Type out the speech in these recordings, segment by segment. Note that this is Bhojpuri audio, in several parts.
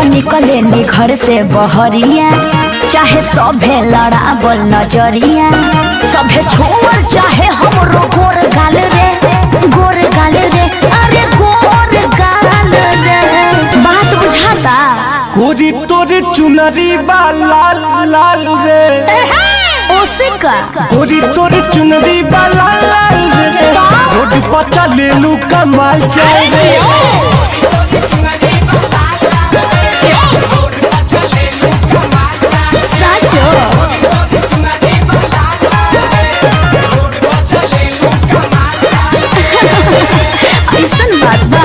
निकले नी घर से बहरिया, चाहे सभे लड़ावल नजरिया, सभे छोड़ चाहे हमरो गोर गाल रे, गोर गाल रे, अरे गोर गाल रे। बात बुझाता? गोरी तोरे चुनरी बा लाल लाल रे, ओसिका गोरी तोरे चुनरी बा लाल लाल रे, रोड पर चले लू कमाल चल रे। ऐसन बात बा?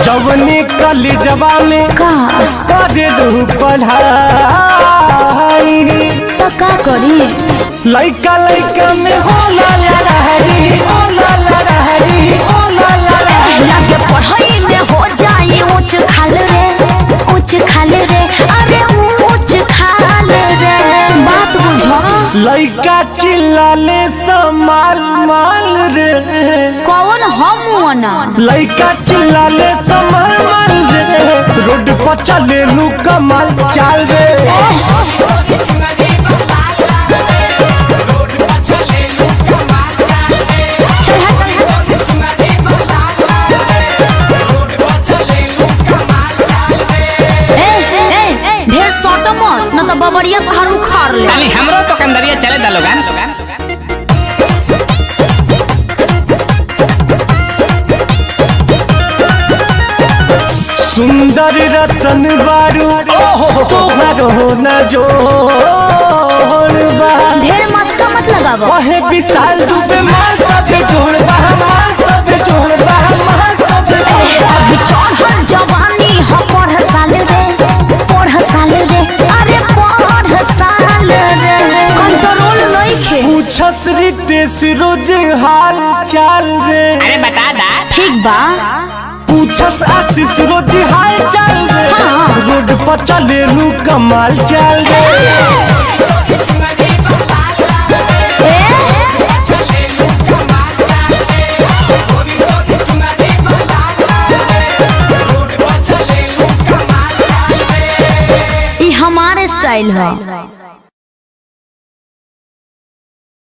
जवने कले जवाने का करे रहू पढ़ाई, तो का करी? लइका लइका में होला लड़ाई, होला लड़ाई, होला लड़ाई। लगे पढ़ाई में हो जाए ऊंच खाल रे, ऊंच खाल रे, अरे ऊंच खाल रे। बात बुझो? लइका चिल्लाले समाल माल रे, कौन हम ना? लइका चिल्लाले समाल माल रे, रोड पर चले लू कमाल चाल रे। ढेर सोटो मत न तो बबरिया पहाड़ उखाड़ ले। ताली हमरो तो कंदरिया चले दा लोगन। सुंदर रतन बारू तोहरो न जोड़ बा, ढेर मस्का मत लगावो। ओहे विशाल दुबे माल सबे जोड़ बा, माल सबे जोड़ बा, माल सबे जोड़ बा। अभी चढ़ल जवानी हो पढ़ साल रे, पढ़ साल रे, अरे पढ़ साल रे। कंट्रोल नइखे। पूछस रितेश रोज हाल चाल रे, अरे बता दा। ठीक बा? पूछस आशीष रोज हाल चाल रे, हाँ। रोड पर चले लू कमाल चाल रे। ई हमारे स्टाइल है।